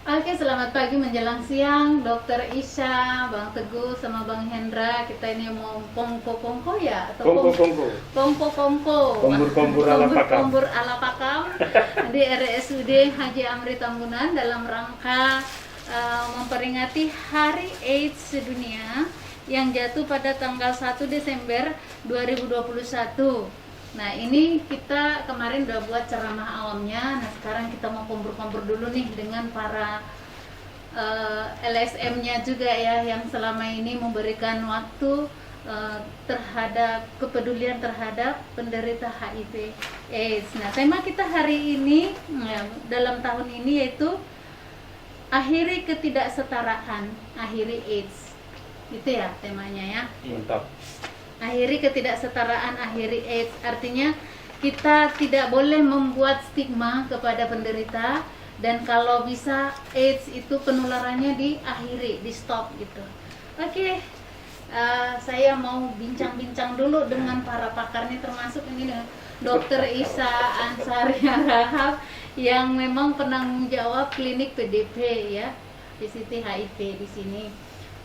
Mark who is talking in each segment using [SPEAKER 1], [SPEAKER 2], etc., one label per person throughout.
[SPEAKER 1] Oke, selamat pagi menjelang siang, Dokter Isya, Bang Teguh, sama Bang Hendra. Kita ini mau kongko-kongko ya? Atau
[SPEAKER 2] Kongko-kongko.
[SPEAKER 1] Kongko-kongko.
[SPEAKER 2] Kombur-kombur ala pakam.
[SPEAKER 1] Kombur-kombur ala pakam di RSUD Haji Amri Tambunan dalam rangka memperingati Hari AIDS Sedunia yang jatuh pada tanggal 1 Desember 2021. Nah, ini kita kemarin udah buat ceramah awamnya. Nah, sekarang kita mau kumpul-kumpul dulu nih dengan para LSM-nya juga ya, yang selama ini memberikan waktu terhadap kepedulian terhadap penderita HIV AIDS. Nah, tema kita hari ini dalam tahun ini yaitu akhiri ketidaksetaraan, akhiri AIDS. Itu ya temanya ya.
[SPEAKER 2] Mantap.
[SPEAKER 1] Akhiri ketidaksetaraan, akhiri AIDS. Artinya kita tidak boleh membuat stigma kepada penderita, dan kalau bisa AIDS itu penularannya diakhiri, di stop gitu. Oke, saya mau bincang-bincang dulu dengan para pakarnya, termasuk ini Dokter Isa Ansari Rahab yang memang penanggung jawab klinik PDP ya, PCT HIV di sini.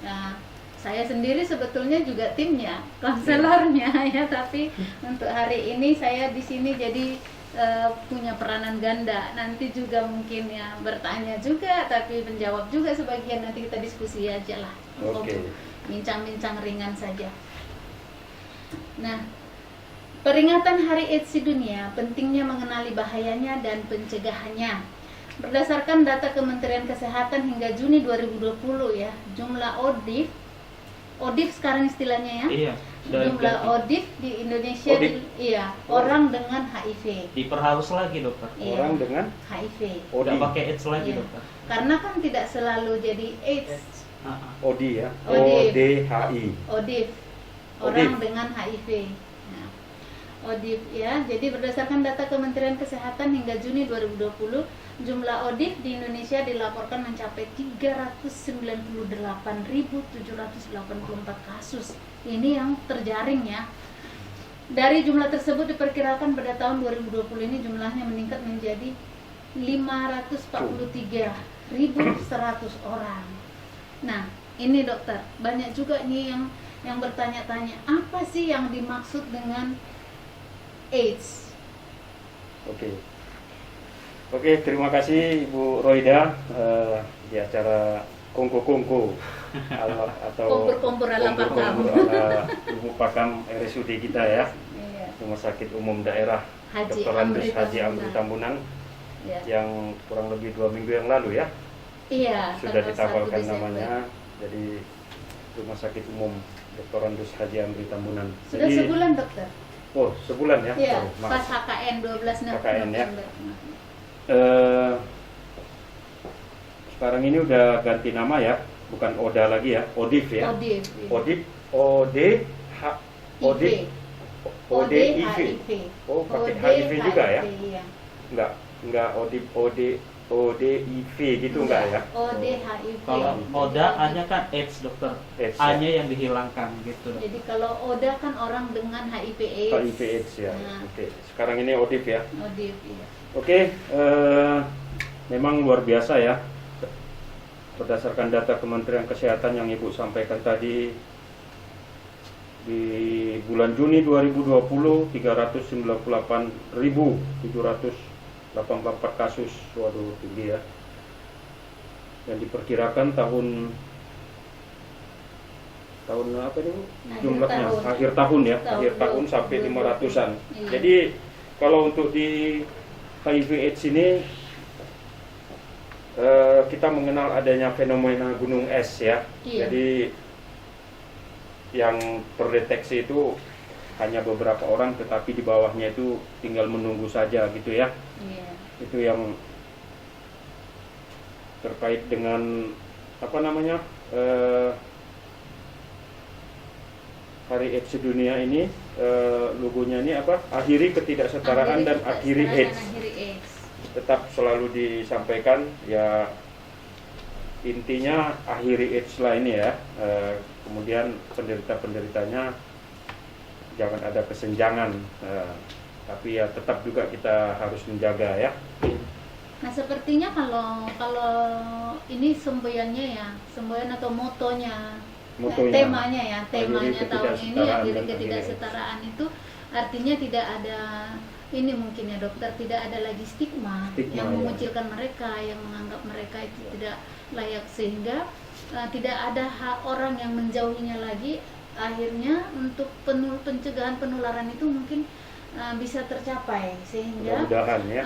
[SPEAKER 1] Nah, saya sendiri sebetulnya juga timnya, konselornya ya, tapi untuk hari ini saya di sini jadi punya peranan ganda. Nanti juga mungkin ya bertanya juga, tapi menjawab juga sebagian. Nanti kita diskusi aja lah.
[SPEAKER 2] Oke.
[SPEAKER 1] Bincang-bincang ringan saja. Nah, peringatan Hari AIDS Sedunia pentingnya mengenali bahayanya dan pencegahannya. Berdasarkan data Kementerian Kesehatan hingga Juni 2020 ya, jumlah ODIF sekarang istilahnya ya.
[SPEAKER 3] Iya.
[SPEAKER 1] Jumlah ODIF di Indonesia orang dengan HIV.
[SPEAKER 3] Diperhalus lagi dokter.
[SPEAKER 1] Iya,
[SPEAKER 2] Orang dengan
[SPEAKER 1] HIV.
[SPEAKER 3] Udah pakai AIDS lagi
[SPEAKER 1] Iya.
[SPEAKER 3] dokter.
[SPEAKER 1] Karena kan tidak selalu jadi AIDS.
[SPEAKER 2] ODI ya.
[SPEAKER 1] ODI.
[SPEAKER 2] ODHI.
[SPEAKER 1] ODIF. Orang dengan HIV. Nah, ODIF ya. Jadi berdasarkan data Kementerian Kesehatan hingga Juni 2020, jumlah ODIF di Indonesia dilaporkan mencapai 398.784 kasus. Ini yang terjaring ya. Dari jumlah tersebut diperkirakan pada tahun 2020 ini jumlahnya meningkat menjadi 543.100 orang. Nah, ini dokter, banyak juga nih yang bertanya-tanya, apa sih yang dimaksud dengan AIDS?
[SPEAKER 2] Oke, terima kasih Ibu Roida di acara Kongko-Kongko atau
[SPEAKER 1] Kompor-kompor ala pakam.
[SPEAKER 2] Kombur-kombur ala Ibu Pakam RSUD kita ya,
[SPEAKER 1] Iya.
[SPEAKER 2] Rumah Sakit Umum Daerah
[SPEAKER 1] Haji
[SPEAKER 2] Dr.
[SPEAKER 1] Amri
[SPEAKER 2] Andus Haji
[SPEAKER 1] Tambunan.
[SPEAKER 2] Amri Tambunan
[SPEAKER 1] Ya.
[SPEAKER 2] yang kurang lebih 2 minggu yang lalu ya
[SPEAKER 1] Iya,
[SPEAKER 2] sudah
[SPEAKER 1] tanggal 1
[SPEAKER 2] ditawalkan
[SPEAKER 1] Desember.
[SPEAKER 2] namanya jadi Rumah Sakit Umum Dr. Andus Haji Amri Tambunan.
[SPEAKER 1] Sudah
[SPEAKER 2] Jadi,
[SPEAKER 1] sebulan dokter?
[SPEAKER 2] Oh, sebulan ya?
[SPEAKER 1] Iya,
[SPEAKER 2] Oh,
[SPEAKER 1] pas
[SPEAKER 2] maaf.
[SPEAKER 1] HKN 12
[SPEAKER 2] HKN ya.
[SPEAKER 1] November.
[SPEAKER 2] Sekarang ini udah ganti nama ya, bukan ODA lagi ya, ODIF ya.
[SPEAKER 1] ODIF. iya.
[SPEAKER 2] ODIF, ODIF, ODIV. Oh, pakai HIV juga ya?
[SPEAKER 1] Iya.
[SPEAKER 2] Enggak ODIV gitu enggak ya?
[SPEAKER 1] ODHIV.
[SPEAKER 3] Kalau ODA A-nya kan AIDS dokter.
[SPEAKER 2] AIDS, ya.
[SPEAKER 3] A-nya yang dihilangkan gitu.
[SPEAKER 1] Jadi kalau ODA kan orang dengan HIV AIDS.
[SPEAKER 2] HIV AIDS ya.
[SPEAKER 1] Nah,
[SPEAKER 2] Oke, sekarang ini ODIV ya.
[SPEAKER 1] ODIV iya.
[SPEAKER 2] Oke, memang luar biasa ya. Berdasarkan data Kementerian Kesehatan yang Ibu sampaikan tadi, di bulan Juni 2020 398.784 kasus. Waduh, tinggi ya. Dan diperkirakan tahun apa ini Bu? Jumlahnya
[SPEAKER 1] tahun.
[SPEAKER 2] akhir tahun ya,
[SPEAKER 1] Tahun
[SPEAKER 2] akhir tahun
[SPEAKER 1] 2020.
[SPEAKER 2] sampai 500-an.
[SPEAKER 1] Iya.
[SPEAKER 2] Jadi kalau untuk di HIV AIDS ini kita mengenal adanya fenomena gunung es ya.
[SPEAKER 1] Iya.
[SPEAKER 2] Jadi yang terdeteksi itu hanya beberapa orang, tetapi di bawahnya itu tinggal menunggu saja gitu ya.
[SPEAKER 1] Iya.
[SPEAKER 2] Itu yang terkait dengan apa namanya Hari AIDS Sedunia ini, logonya ini apa? Akhiri ketidaksetaraan dan akhiri AIDS.
[SPEAKER 1] Akhiri AIDS.
[SPEAKER 2] Tetap selalu disampaikan ya, intinya akhiri AIDS lah ini ya. Kemudian penderita-penderitanya jangan ada kesenjangan, tapi ya tetap juga kita harus menjaga ya.
[SPEAKER 1] Nah, sepertinya kalau ini semboyannya ya, semboyan atau motonya,
[SPEAKER 2] Motonya.
[SPEAKER 1] temanya ya, temanya
[SPEAKER 2] Akhiri
[SPEAKER 1] tahun ini
[SPEAKER 2] ketidaksetaraan
[SPEAKER 1] akhiri
[SPEAKER 2] dan
[SPEAKER 1] ketidaksetaraan itu artinya tidak ada ini mungkin ya dokter, tidak ada lagi stigma
[SPEAKER 2] Stigma,
[SPEAKER 1] yang
[SPEAKER 2] ya.
[SPEAKER 1] mengucilkan mereka, yang menganggap mereka itu tidak layak, sehingga tidak ada orang yang menjauhinya lagi. Akhirnya untuk pencegahan penularan itu mungkin bisa tercapai, sehingga
[SPEAKER 2] Mudah-mudahan ya.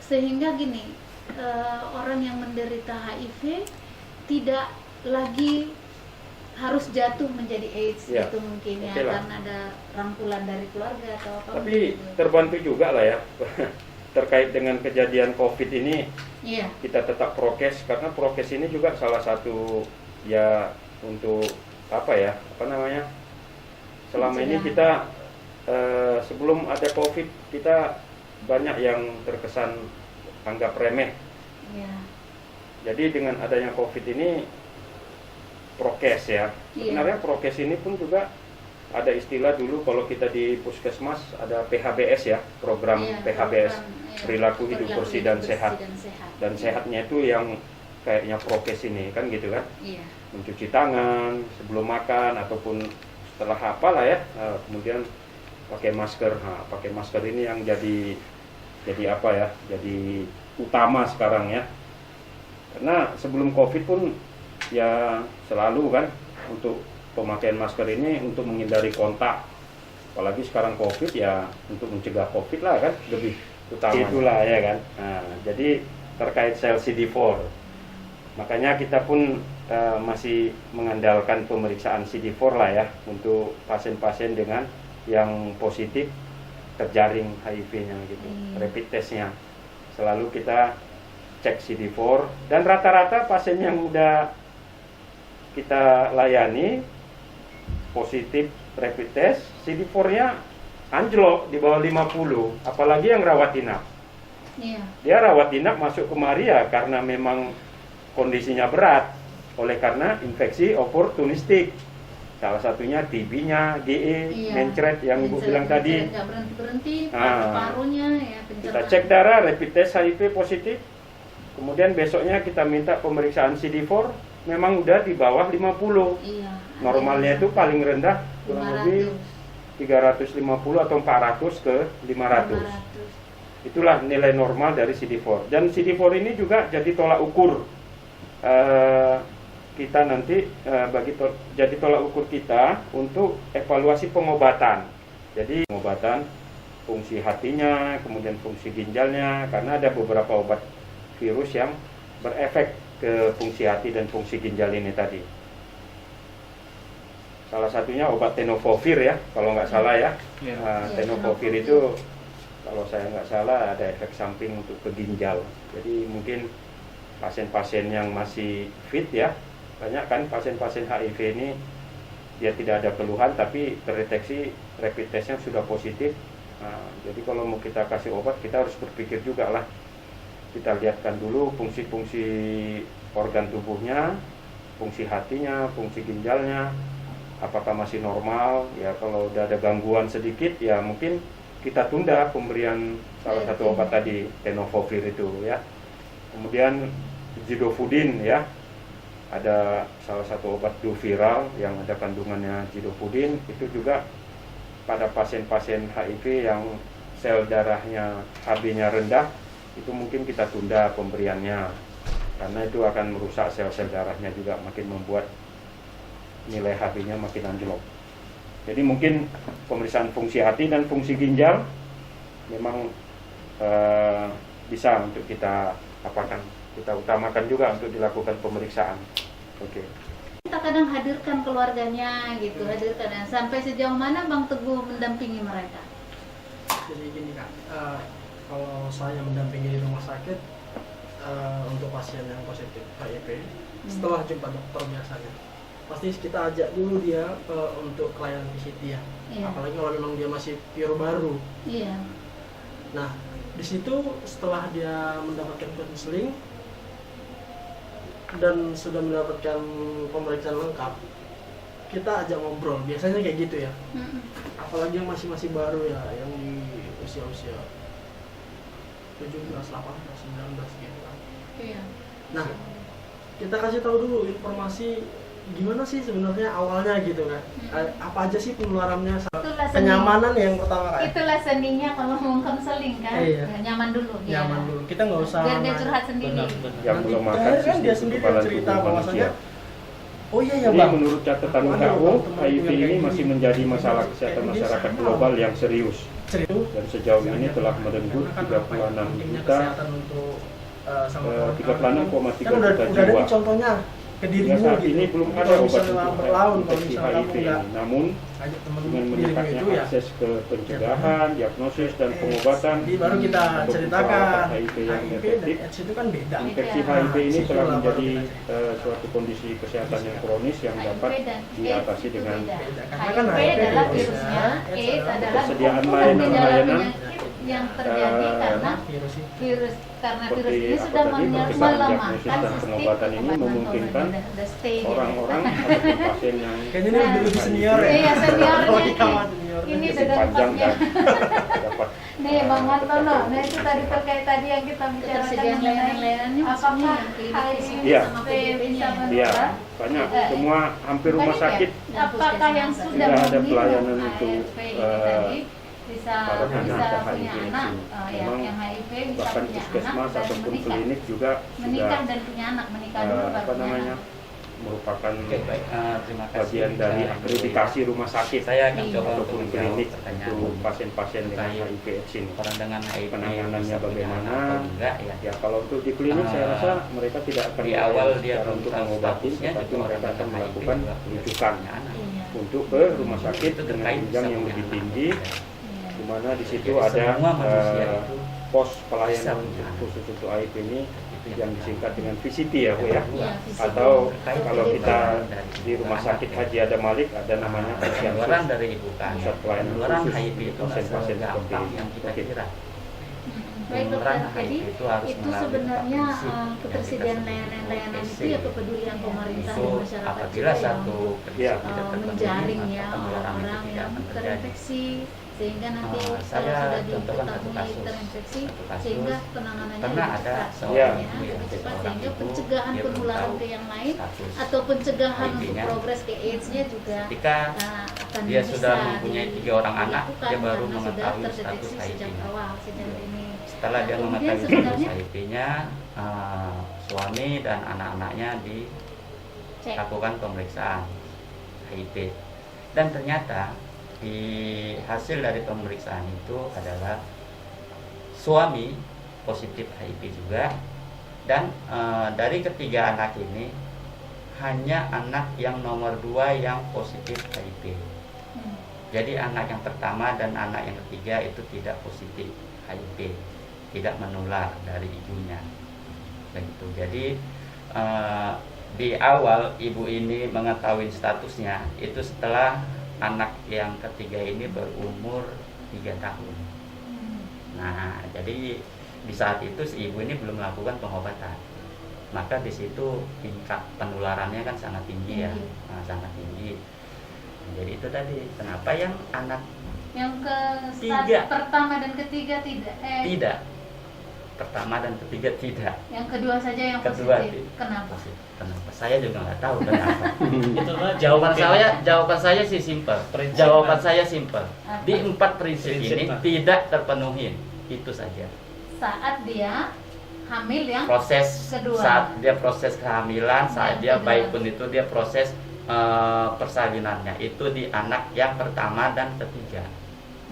[SPEAKER 1] sehingga gini, orang yang menderita HIV tidak lagi harus jatuh menjadi AIDS
[SPEAKER 2] Ya.
[SPEAKER 1] gitu mungkin ya,
[SPEAKER 2] Oke lah.
[SPEAKER 1] karena ada rangkulan dari keluarga atau apa.
[SPEAKER 2] Tapi
[SPEAKER 1] gitu.
[SPEAKER 2] terbantu juga lah ya terkait dengan kejadian COVID ini.
[SPEAKER 1] Iya,
[SPEAKER 2] Kita tetap prokes, karena prokes ini juga salah satu ya untuk apa namanya, selama ini kita sebelum ada COVID kita banyak yang terkesan anggap remeh.
[SPEAKER 1] iya,
[SPEAKER 2] Jadi dengan adanya COVID ini prokes ya. Sebenarnya prokes ini pun juga ada istilah dulu kalau kita di puskesmas ada PHBS ya, program
[SPEAKER 1] iya,
[SPEAKER 2] PHBS,
[SPEAKER 1] program, iya,
[SPEAKER 2] perilaku hidup bersih dan sehat.
[SPEAKER 1] sehat.
[SPEAKER 2] Dan sehatnya itu yang kayaknya prokes ini kan gitu kan,
[SPEAKER 1] Iya,
[SPEAKER 2] mencuci tangan sebelum makan ataupun setelah apalah ya. Kemudian pakai masker. Pakai masker ini yang jadi apa ya, jadi utama sekarang ya. Karena sebelum COVID pun ya selalu kan untuk pemakaian masker ini untuk menghindari kontak. Apalagi sekarang COVID ya untuk mencegah COVID lah kan, lebih utama itulah ya kan. Nah, jadi terkait sel CD4, makanya kita pun masih mengandalkan pemeriksaan CD4 lah ya untuk pasien-pasien dengan yang positif terjaring HIV-nya gitu. Rapid testnya selalu kita cek CD4, dan rata-rata pasien yang udah kita layani positif rapid test, CD4-nya anjlok di bawah 50, apalagi yang rawat inap.
[SPEAKER 1] iya,
[SPEAKER 2] Dia rawat inap masuk kemari ya karena memang kondisinya berat, oleh karena infeksi oportunistik. Salah satunya TB-nya, GE,
[SPEAKER 1] iya.
[SPEAKER 2] mencret yang Ibu bilang tadi.
[SPEAKER 1] Nggak berhenti-berhenti,
[SPEAKER 2] Ah.
[SPEAKER 1] paru-parunya ya,
[SPEAKER 2] Kita
[SPEAKER 1] pencernaan.
[SPEAKER 2] cek darah, rapid test HIV positif. Kemudian besoknya kita minta pemeriksaan CD4, memang udah di bawah 50.
[SPEAKER 1] Iya,
[SPEAKER 2] Normalnya
[SPEAKER 1] ada
[SPEAKER 2] itu paling rendah kurang lebih 350 atau 400 ke 500.
[SPEAKER 1] 500.
[SPEAKER 2] Itulah nilai normal dari CD4. Dan CD4 ini juga jadi tolak ukur kita nanti jadi tolak ukur kita untuk evaluasi pengobatan. Jadi pengobatan fungsi hatinya, kemudian fungsi ginjalnya, karena ada beberapa obat virus yang berefek ke fungsi hati dan fungsi ginjal ini tadi. Salah satunya obat tenofovir ya, kalau nggak salah ya.
[SPEAKER 3] Iya.
[SPEAKER 2] Tenofovir itu kalau saya nggak salah ada efek samping untuk ke ginjal. Jadi mungkin pasien-pasien yang masih fit ya, banyak kan pasien-pasien HIV ini dia tidak ada keluhan tapi terdeteksi rapid testnya sudah positif. Jadi kalau mau kita kasih obat kita harus berpikir juga lah, kita lihatkan dulu fungsi-fungsi organ tubuhnya, fungsi hatinya, fungsi ginjalnya apakah masih normal. Ya kalau udah ada gangguan sedikit ya mungkin kita tunda pemberian salah satu obat tadi, tenofovir itu ya. Kemudian zidofudin ya, ada salah satu obat duviral yang ada kandungannya zidofudin, itu juga pada pasien-pasien HIV yang sel darahnya HB-nya rendah, itu mungkin kita tunda pemberiannya karena itu akan merusak sel-sel darahnya juga, makin membuat nilai HB-nya makin anjlok. Jadi mungkin pemeriksaan fungsi hati dan fungsi ginjal memang bisa untuk kita kita utamakan juga untuk dilakukan pemeriksaan. Oke.
[SPEAKER 1] Kita kadang hadirkan keluarganya gitu, hadirkan. Sampai sejauh mana Bang Teguh mendampingi mereka?
[SPEAKER 4] Jadi gini Kak, kalau saya mendampingi di rumah sakit untuk pasien yang positif HIV, setelah jumpa dokter biasanya pasti kita ajak dulu dia untuk klien visit dia.
[SPEAKER 1] Iya.
[SPEAKER 4] Apalagi kalau memang dia masih pure baru.
[SPEAKER 1] Iya.
[SPEAKER 4] Nah, di situ setelah dia mendapatkan konseling dan sudah mendapatkan pemeriksaan lengkap, kita ajak ngobrol. Biasanya kayak gitu ya. Apalagi yang masih baru ya, yang di usia 17, 18, 19 gitu kan.
[SPEAKER 1] Iya.
[SPEAKER 4] Nah, kita kasih tahu dulu informasi gimana sih sebenarnya awalnya gitu kan. Apa aja sih penularannya?
[SPEAKER 1] Itulah seni.
[SPEAKER 4] Kenyamanan yang pertama kan.
[SPEAKER 1] Itulah seninya kalau mau konseling kan.
[SPEAKER 4] Iya.
[SPEAKER 1] Nyaman dulu.
[SPEAKER 4] Nyaman dulu. Kita nggak usah
[SPEAKER 1] Biar dia
[SPEAKER 4] nanya.
[SPEAKER 1] curhat sendiri.
[SPEAKER 3] Benar-benar.
[SPEAKER 2] Yang
[SPEAKER 4] Nanti
[SPEAKER 2] belum makan
[SPEAKER 4] terakhir kan
[SPEAKER 2] sistem
[SPEAKER 4] dia sendiri
[SPEAKER 2] kekebalan
[SPEAKER 4] cerita
[SPEAKER 2] tubuh
[SPEAKER 4] bahwasanya
[SPEAKER 2] manusia.
[SPEAKER 4] oh iya ya
[SPEAKER 2] Jadi
[SPEAKER 4] bang.
[SPEAKER 2] menurut catatan
[SPEAKER 4] Aku ada
[SPEAKER 2] WHO,
[SPEAKER 4] teman-teman
[SPEAKER 2] HIV
[SPEAKER 4] yang
[SPEAKER 2] ini
[SPEAKER 4] kayak
[SPEAKER 2] masih
[SPEAKER 4] gini.
[SPEAKER 2] menjadi masalah
[SPEAKER 4] Kayak
[SPEAKER 2] kesehatan
[SPEAKER 4] gini
[SPEAKER 2] masyarakat
[SPEAKER 4] sama.
[SPEAKER 2] global yang serius.
[SPEAKER 4] Serius.
[SPEAKER 2] Dan sejauh ini telah merenggut
[SPEAKER 4] Karena kan apa ya,
[SPEAKER 2] 36
[SPEAKER 4] pentingnya
[SPEAKER 2] juta
[SPEAKER 4] kesehatan untuk sama kawan-kawan.
[SPEAKER 2] 36,3
[SPEAKER 4] Kan udah
[SPEAKER 2] juta
[SPEAKER 4] ada nih
[SPEAKER 2] jiwa.
[SPEAKER 4] contohnya ke dirimu
[SPEAKER 2] Hingga saat
[SPEAKER 4] gitu.
[SPEAKER 2] ini belum ada
[SPEAKER 4] Kalau
[SPEAKER 2] obat
[SPEAKER 4] misalnya
[SPEAKER 2] untuk
[SPEAKER 4] berlawan, kalau
[SPEAKER 2] infeksi
[SPEAKER 4] misalnya kamu
[SPEAKER 2] HIV
[SPEAKER 4] nggak
[SPEAKER 2] ini. Namun
[SPEAKER 4] ajak temen
[SPEAKER 2] dengan
[SPEAKER 4] dirimu
[SPEAKER 2] meningkatnya
[SPEAKER 4] itu ya.
[SPEAKER 2] akses ke pencegahan, diagnosis dan pengobatan,
[SPEAKER 4] Jadi baru kita
[SPEAKER 2] untuk
[SPEAKER 4] ceritakan
[SPEAKER 2] perawatan HIV yang
[SPEAKER 4] HIV dan
[SPEAKER 2] efektif.
[SPEAKER 4] AIDS itu kan beda.
[SPEAKER 2] Infeksi
[SPEAKER 1] Beda.
[SPEAKER 2] HIV ini
[SPEAKER 4] Nah,
[SPEAKER 2] telah
[SPEAKER 4] situlah
[SPEAKER 2] menjadi
[SPEAKER 4] baru kita
[SPEAKER 2] suatu kondisi kesehatan yang kronis yang dapat
[SPEAKER 1] HIV dan
[SPEAKER 2] diatasi
[SPEAKER 1] AIDS itu
[SPEAKER 2] dengan
[SPEAKER 1] beda.
[SPEAKER 4] Beda. Karena kan
[SPEAKER 1] HIV
[SPEAKER 4] HIV
[SPEAKER 1] adalah
[SPEAKER 4] virusnya,
[SPEAKER 1] virusnya,
[SPEAKER 4] AIDS
[SPEAKER 1] AIDS adalah
[SPEAKER 2] Ketersediaan
[SPEAKER 1] kumpulan
[SPEAKER 2] layanan
[SPEAKER 1] gejala
[SPEAKER 2] layanan,
[SPEAKER 1] penyakit yang terjadi karena
[SPEAKER 4] virus itu.
[SPEAKER 1] virus
[SPEAKER 2] seperti
[SPEAKER 1] ini
[SPEAKER 2] apa
[SPEAKER 1] sudah
[SPEAKER 2] tadi, pemeriksaan
[SPEAKER 1] melemahkan
[SPEAKER 2] diagnosis dan
[SPEAKER 1] sistem
[SPEAKER 2] pengobatan ini
[SPEAKER 1] kekebalan
[SPEAKER 2] memungkinkan
[SPEAKER 1] tubuh. Udah stay gitu.
[SPEAKER 2] orang-orang ataupun pasien yang
[SPEAKER 4] Kayaknya ini lebih senior ya.
[SPEAKER 1] Iya, seniornya
[SPEAKER 4] Oh,
[SPEAKER 1] nih.
[SPEAKER 4] iya, senior.
[SPEAKER 1] Ini
[SPEAKER 2] lebih
[SPEAKER 1] sudah
[SPEAKER 2] panjang
[SPEAKER 1] tepatnya.
[SPEAKER 2] dan dapat
[SPEAKER 1] Nih Bang Antono,
[SPEAKER 2] tercapai.
[SPEAKER 1] nah itu tadi terkait tadi yang kita bicarakan
[SPEAKER 5] Ketersediaan layanan-layanannya
[SPEAKER 1] apakah
[SPEAKER 5] maksudnya yang klinik
[SPEAKER 1] HIV
[SPEAKER 2] Iya.
[SPEAKER 1] sama PDP bisa
[SPEAKER 2] Iya,
[SPEAKER 1] menular?
[SPEAKER 2] banyak.
[SPEAKER 1] Eh,
[SPEAKER 2] Semua hampir rumah
[SPEAKER 1] Banyak ya?
[SPEAKER 2] sakit
[SPEAKER 1] Apakah yang sudah
[SPEAKER 2] Sudah ada
[SPEAKER 1] meminum
[SPEAKER 2] pelayanan untuk,
[SPEAKER 1] ARV ini tadi bisa
[SPEAKER 2] para
[SPEAKER 1] bisa
[SPEAKER 2] anak
[SPEAKER 1] punya
[SPEAKER 2] HIV
[SPEAKER 1] anak,
[SPEAKER 2] ini.
[SPEAKER 1] ya,
[SPEAKER 2] Memang
[SPEAKER 1] yang HIV bisa
[SPEAKER 2] bahkan
[SPEAKER 1] punya
[SPEAKER 2] puskesmas
[SPEAKER 1] anak dan
[SPEAKER 2] ataupun
[SPEAKER 1] menikah,
[SPEAKER 2] klinik juga
[SPEAKER 1] menikah
[SPEAKER 2] sudah
[SPEAKER 1] dan punya anak, menikah dulu baru
[SPEAKER 2] apa
[SPEAKER 1] punya
[SPEAKER 2] namanya
[SPEAKER 1] anak.
[SPEAKER 2] merupakan
[SPEAKER 3] Oke, baik. Terima kasih.
[SPEAKER 2] bagian dari
[SPEAKER 3] Ibu.
[SPEAKER 2] akreditasi rumah sakit
[SPEAKER 3] Saya akan
[SPEAKER 1] Iya.
[SPEAKER 3] coba untuk
[SPEAKER 2] ataupun
[SPEAKER 3] menjawab
[SPEAKER 2] klinik
[SPEAKER 3] pertanyaan
[SPEAKER 2] untuk pasien-pasien dengan
[SPEAKER 3] terkait
[SPEAKER 2] HIV/AIDS ini.
[SPEAKER 3] orang dengan HIV
[SPEAKER 2] Penanganannya
[SPEAKER 3] bisa punya
[SPEAKER 2] bagaimana?
[SPEAKER 3] anak atau enggak ya.
[SPEAKER 2] Ya kalau untuk di klinik saya rasa mereka tidak akan
[SPEAKER 3] Di awal dia
[SPEAKER 2] secara
[SPEAKER 3] belum
[SPEAKER 2] untuk
[SPEAKER 3] tahu
[SPEAKER 2] mengobati,
[SPEAKER 3] statusnya,
[SPEAKER 2] tetapi
[SPEAKER 3] juga
[SPEAKER 2] mereka
[SPEAKER 3] orang
[SPEAKER 2] akan
[SPEAKER 3] dengan
[SPEAKER 2] melakukan
[SPEAKER 3] HIV juga
[SPEAKER 2] rujukan
[SPEAKER 3] punya anak.
[SPEAKER 1] Iya.
[SPEAKER 2] untuk ke rumah sakit
[SPEAKER 3] Itu
[SPEAKER 2] dengan
[SPEAKER 3] terkait
[SPEAKER 2] jenjang
[SPEAKER 3] bisa
[SPEAKER 2] yang
[SPEAKER 3] punya
[SPEAKER 2] lebih
[SPEAKER 3] anak
[SPEAKER 2] tinggi,
[SPEAKER 3] atau tidak.
[SPEAKER 1] Iya.
[SPEAKER 2] di mana di situ
[SPEAKER 3] Jadi
[SPEAKER 2] ada
[SPEAKER 3] semua manusia itu
[SPEAKER 2] pos
[SPEAKER 3] bisa
[SPEAKER 2] pelayanan
[SPEAKER 3] punya anak.
[SPEAKER 2] khusus untuk HIV ini
[SPEAKER 3] Itu
[SPEAKER 2] yang disingkat dengan VCT ya Bu ya.
[SPEAKER 1] Iya, VCT.
[SPEAKER 2] Atau
[SPEAKER 3] Terkait
[SPEAKER 2] kalau kita
[SPEAKER 3] dari
[SPEAKER 2] di rumah
[SPEAKER 3] anak
[SPEAKER 2] sakit
[SPEAKER 3] ya.
[SPEAKER 2] Haji Ada Malik ada namanya
[SPEAKER 3] penularan
[SPEAKER 2] Posyansus.
[SPEAKER 3] dari ibu kan.
[SPEAKER 2] Pusat pelayanan
[SPEAKER 3] Penularan
[SPEAKER 2] khusus
[SPEAKER 3] HIV
[SPEAKER 2] untuk
[SPEAKER 3] itu nggak
[SPEAKER 2] pasien-pasien
[SPEAKER 3] segampang
[SPEAKER 2] seperti
[SPEAKER 3] yang kita
[SPEAKER 2] Oke.
[SPEAKER 3] kira.
[SPEAKER 1] Baik
[SPEAKER 3] Penularan
[SPEAKER 1] dokter, jadi
[SPEAKER 3] HIV itu harus
[SPEAKER 1] itu
[SPEAKER 3] melalui
[SPEAKER 1] sebenarnya
[SPEAKER 3] empat prinsip yang
[SPEAKER 1] ketersediaan
[SPEAKER 3] kita sebut
[SPEAKER 1] layanan-layanan itu
[SPEAKER 3] OTC.
[SPEAKER 1] ya kepedulian pemerintah
[SPEAKER 3] Itu
[SPEAKER 1] dan masyarakat
[SPEAKER 3] apabila
[SPEAKER 1] juga yang
[SPEAKER 3] satu
[SPEAKER 2] Ya.
[SPEAKER 3] prinsip tidak terpenuhi,
[SPEAKER 1] menjaring
[SPEAKER 3] maka
[SPEAKER 1] ya
[SPEAKER 3] penularan itu
[SPEAKER 1] orang-orang
[SPEAKER 3] tidak
[SPEAKER 1] yang
[SPEAKER 3] akan terjadi.
[SPEAKER 1] terinfeksi sehingga nanti kalau
[SPEAKER 3] Saya
[SPEAKER 1] sudah
[SPEAKER 3] contohkan satu
[SPEAKER 1] diketahui
[SPEAKER 3] kasus.
[SPEAKER 1] terinfeksi
[SPEAKER 3] Satu kasus.
[SPEAKER 1] sehingga penanganannya
[SPEAKER 3] Pernah
[SPEAKER 1] lebih
[SPEAKER 3] ada
[SPEAKER 1] cepat
[SPEAKER 3] seorang
[SPEAKER 2] Ya.
[SPEAKER 3] ibu yang
[SPEAKER 1] lebih cepat
[SPEAKER 3] seorang
[SPEAKER 1] sehingga
[SPEAKER 3] ibu,
[SPEAKER 1] pencegahan
[SPEAKER 3] dia belum
[SPEAKER 1] penularan
[SPEAKER 3] tahu
[SPEAKER 1] ke yang lain
[SPEAKER 3] status
[SPEAKER 1] atau pencegahan untuk
[SPEAKER 3] HIV-nya.
[SPEAKER 1] progres ke AIDS-nya juga
[SPEAKER 3] Ketika
[SPEAKER 1] akan
[SPEAKER 3] dia
[SPEAKER 1] bisa
[SPEAKER 3] sudah mempunyai 3 orang anak,
[SPEAKER 1] dilakukan
[SPEAKER 3] dia baru
[SPEAKER 1] karena sudah
[SPEAKER 3] mengetahui
[SPEAKER 1] terdeteksi
[SPEAKER 3] status
[SPEAKER 1] sejak
[SPEAKER 3] HIV-nya.
[SPEAKER 1] awal sejak ini.
[SPEAKER 3] Setelah dia
[SPEAKER 1] Nah,
[SPEAKER 3] mengetahui
[SPEAKER 1] kemudian
[SPEAKER 3] status
[SPEAKER 1] sebenarnya
[SPEAKER 3] HIV-nya, suami dan anak-anaknya
[SPEAKER 1] cek
[SPEAKER 3] dilakukan pemeriksaan HIV. Dan ternyata di hasil dari pemeriksaan itu adalah suami positif HIV juga, dan dari ketiga anak ini hanya anak yang nomor 2 yang positif HIV.
[SPEAKER 1] Hmm.
[SPEAKER 3] Jadi anak yang pertama dan anak yang ketiga itu tidak positif HIV, tidak menular dari ibunya. Begitu. Jadi di awal ibu ini mengetahui statusnya itu setelah anak yang ketiga ini berumur 3 tahun.
[SPEAKER 1] Hmm.
[SPEAKER 3] Nah, jadi di saat itu si ibu ini belum melakukan pengobatan. Maka di situ tingkat penularannya kan sangat tinggi ya,
[SPEAKER 1] Tinggi.
[SPEAKER 3] sangat tinggi. Jadi itu tadi kenapa yang anak
[SPEAKER 1] Yang ke
[SPEAKER 3] Tiga.
[SPEAKER 1] pertama dan ketiga tidak.
[SPEAKER 3] tidak, pertama dan ketiga tidak,
[SPEAKER 1] Yang kedua saja yang
[SPEAKER 3] kedua
[SPEAKER 1] positif. Kenapa?
[SPEAKER 3] positif. Kenapa? Saya juga nggak tahu kenapa.
[SPEAKER 5] Itulah
[SPEAKER 3] Jawaban saya sih simpel.
[SPEAKER 5] Prinsip,
[SPEAKER 3] Jawaban
[SPEAKER 5] Mas.
[SPEAKER 3] saya simpel.
[SPEAKER 1] Apa?
[SPEAKER 3] Di 4 prinsip
[SPEAKER 5] Prinsip,
[SPEAKER 3] ini
[SPEAKER 5] Mas.
[SPEAKER 3] tidak terpenuhi. Itu saja.
[SPEAKER 1] Saat dia hamil yang
[SPEAKER 3] Proses
[SPEAKER 1] kedua.
[SPEAKER 3] saat dia proses kehamilan, saat
[SPEAKER 1] Yang
[SPEAKER 3] dia
[SPEAKER 1] kedua.
[SPEAKER 3] baik pun itu dia proses persalinannya itu di anak yang pertama dan ketiga.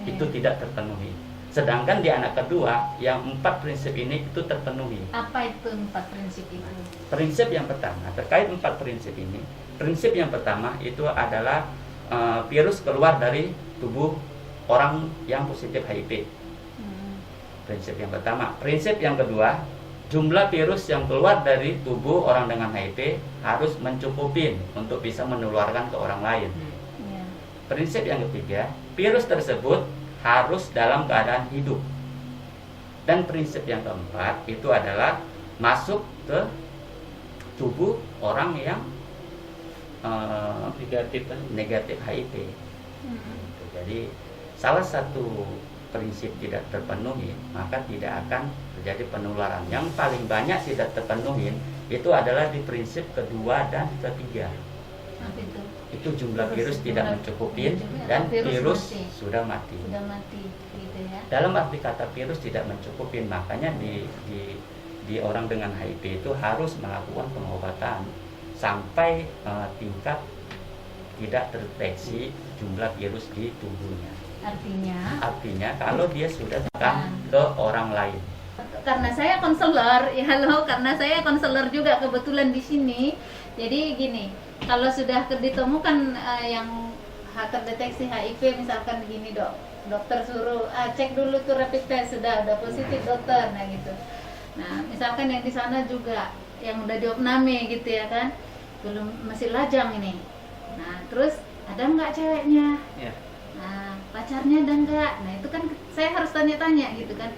[SPEAKER 3] Itu tidak terpenuhi. Sedangkan di anak kedua yang 4 prinsip ini itu terpenuhi.
[SPEAKER 1] Apa itu 4 prinsip itu?
[SPEAKER 3] Prinsip yang pertama terkait 4 prinsip ini. Prinsip yang pertama itu adalah virus keluar dari tubuh orang yang positif HIV.
[SPEAKER 1] Hmm.
[SPEAKER 3] Prinsip yang pertama. Prinsip yang kedua, jumlah virus yang keluar dari tubuh orang dengan HIV harus mencukupi untuk bisa menularkan ke orang lain.
[SPEAKER 1] Ya.
[SPEAKER 3] Prinsip yang ketiga, virus tersebut harus dalam keadaan hidup. Dan prinsip yang keempat itu adalah masuk ke tubuh orang yang
[SPEAKER 5] negatif kan.
[SPEAKER 3] negatif HIV.
[SPEAKER 1] Hmm.
[SPEAKER 3] Jadi salah satu prinsip tidak terpenuhi, maka tidak akan terjadi penularan. Yang paling banyak tidak terpenuhi itu adalah di prinsip kedua dan ketiga.
[SPEAKER 1] Apa itu?
[SPEAKER 3] Itu jumlah virus
[SPEAKER 1] Virus
[SPEAKER 3] tidak
[SPEAKER 1] jumlah-
[SPEAKER 3] mencukupin
[SPEAKER 1] jumlah
[SPEAKER 3] dan
[SPEAKER 1] virus
[SPEAKER 3] virus
[SPEAKER 1] mati.
[SPEAKER 3] sudah mati.
[SPEAKER 1] Sudah mati gitu ya.
[SPEAKER 3] Dalam arti kata virus tidak mencukupin, makanya di orang dengan HIV itu harus melakukan pengobatan sampai tingkat tidak terdeteksi jumlah virus di tubuhnya. Artinya kalau dia sudah datang ke orang lain.
[SPEAKER 1] Karena saya konselor, ya halo, karena saya konselor juga kebetulan di sini. Jadi gini, kalau sudah ditemukan yang terdeteksi HIV, misalkan begini dokter suruh cek dulu tuh rapid test, sudah positif dokter, nah gitu. Nah misalkan yang di sana juga yang udah diopname gitu ya kan, belum, masih lajang ini. Nah terus ada nggak ceweknya?
[SPEAKER 5] Ya.
[SPEAKER 1] Nah pacarnya ada nggak? Nah itu kan saya harus tanya-tanya gitu kan.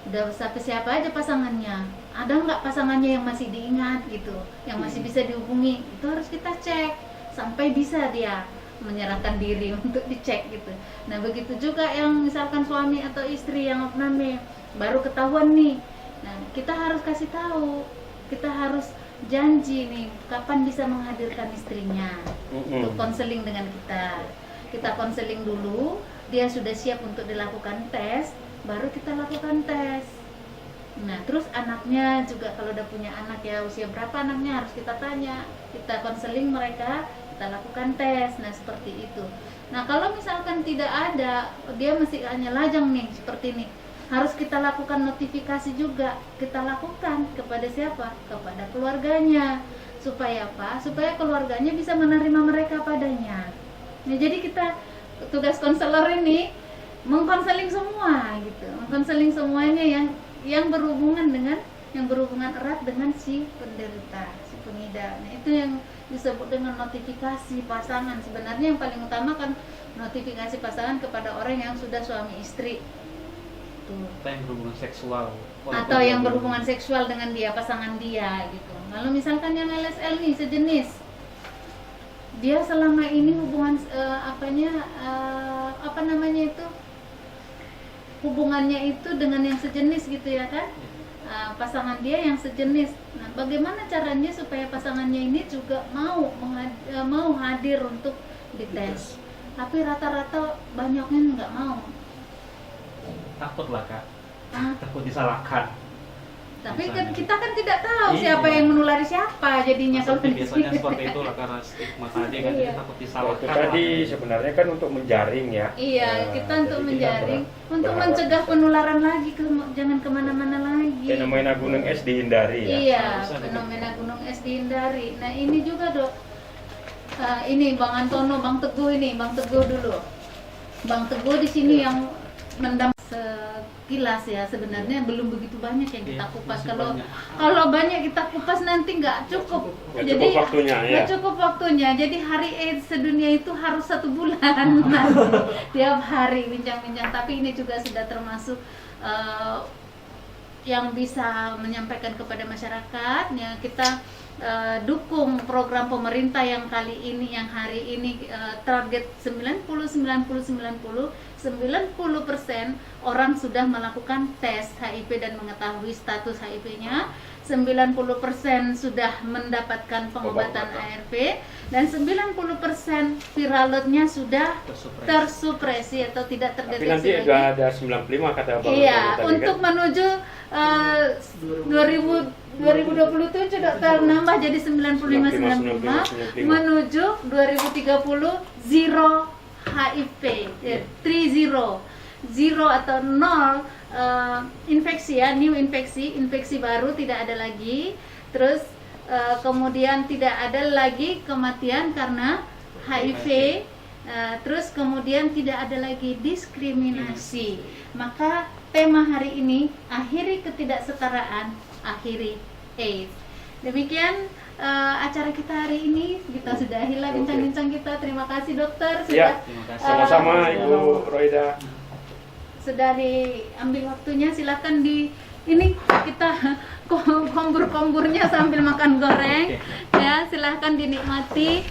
[SPEAKER 1] Udah sampai siapa aja pasangannya, ada nggak pasangannya yang masih diingat gitu, yang masih bisa dihubungi, itu harus kita cek sampai bisa dia menyerahkan diri untuk dicek gitu. Nah begitu juga yang misalkan suami atau istri yang opname baru ketahuan nih, nah kita harus kasih tahu, kita harus janji nih kapan bisa menghadirkan istrinya untuk konseling dengan kita konseling dulu, dia sudah siap untuk dilakukan tes, baru kita lakukan tes. Nah terus anaknya juga, kalau udah punya anak ya usia berapa anaknya harus kita tanya, kita konseling mereka, kita lakukan tes. Nah seperti itu. Nah kalau misalkan tidak ada, dia masih hanya lajang nih seperti ini, harus kita lakukan notifikasi juga, kita lakukan kepada siapa? Kepada keluarganya. Supaya apa? Supaya keluarganya bisa menerima mereka padanya. Nah jadi kita, tugas konselor ini mengkonseling semua gitu, mengkonseling semuanya yang berhubungan erat dengan si penderita, si pengidap. Nah itu yang disebut dengan notifikasi pasangan. Sebenarnya yang paling utama kan notifikasi pasangan kepada orang yang sudah suami istri tuh.
[SPEAKER 5] Atau yang berhubungan seksual.
[SPEAKER 1] Atau yang berhubungan seksual dengan dia, pasangan dia gitu. Kalau misalkan yang LSL nih sejenis, dia selama ini hubungan hubungannya itu dengan yang sejenis gitu ya kan, pasangan dia yang sejenis. Nah bagaimana caranya supaya pasangannya ini juga mau hadir untuk dites? Tapi rata-rata banyaknya nggak mau.
[SPEAKER 5] Takut lah kak,
[SPEAKER 1] Ah,
[SPEAKER 5] takut disalahkan.
[SPEAKER 1] tapi
[SPEAKER 5] Misalnya.
[SPEAKER 1] kita kan tidak tahu
[SPEAKER 5] Iya.
[SPEAKER 1] siapa yang menulari siapa jadinya kalau
[SPEAKER 5] Maksudnya
[SPEAKER 1] di
[SPEAKER 5] biasanya
[SPEAKER 1] sini.
[SPEAKER 5] seperti itu lah, karena stigma tadi kan,
[SPEAKER 1] Iya.
[SPEAKER 5] jadi takut
[SPEAKER 2] Itu
[SPEAKER 5] disalahkan.
[SPEAKER 2] tadi sebenarnya kan untuk menjaring ya.
[SPEAKER 1] Iya,
[SPEAKER 2] Nah,
[SPEAKER 1] kita untuk
[SPEAKER 2] jadi
[SPEAKER 1] menjaring, untuk
[SPEAKER 2] berharap
[SPEAKER 1] mencegah
[SPEAKER 2] bisa.
[SPEAKER 1] penularan lagi, jangan kemana-mana lagi.
[SPEAKER 2] Fenomena gunung es dihindari ya.
[SPEAKER 1] Iya,
[SPEAKER 5] Harusnya
[SPEAKER 1] fenomena gunung es dihindari. Nah ini juga dok, ini Bang Antono, Bang Teguh dulu. Bang Teguh di sini yang mendam sekilas ya, sebenarnya belum begitu banyak yang kita
[SPEAKER 5] Iya,
[SPEAKER 1] kupas.
[SPEAKER 5] masih banyak.
[SPEAKER 1] Kalau banyak kita kupas nanti nggak cukup.
[SPEAKER 2] Nggak cukup waktunya, ya.
[SPEAKER 1] Nggak cukup waktunya. Jadi hari AIDS sedunia itu harus 1 bulan nanti, tiap hari bincang-bincang. Tapi ini juga sudah termasuk yang bisa menyampaikan kepada masyarakat ya. Kita dukung program pemerintah yang kali ini, yang hari ini target 90% orang sudah melakukan tes HIV dan mengetahui status HIV-nya. 90% sudah mendapatkan pengobatan ARV, dan 90% viral load-nya sudah tersupresi atau tidak
[SPEAKER 2] Tapi
[SPEAKER 1] terdeteksi
[SPEAKER 2] nanti
[SPEAKER 1] lagi.
[SPEAKER 2] udah ada 95 kata Bang
[SPEAKER 1] Iya,
[SPEAKER 2] Antono tadi
[SPEAKER 1] untuk
[SPEAKER 2] kan.
[SPEAKER 1] menuju 2027 dokter nambah jadi 95 menuju 2030 zero HIV, 30 atau 0 infeksi ya, new infeksi baru tidak ada lagi. Terus kemudian tidak ada lagi kematian karena HIV. Terus kemudian tidak ada lagi diskriminasi. Maka tema hari ini, akhiri ketidaksetaraan, akhiri AIDS. Demikian acara kita hari ini, kita sudahilah bincang-bincang kita. Terima kasih dokter sudah
[SPEAKER 5] Terima kasih.
[SPEAKER 2] Sama-sama Ibu Roida.
[SPEAKER 1] sudah diambil waktunya. Silakan ini kita kombur-komburnya sambil makan goreng. Ya, silahkan dinikmati.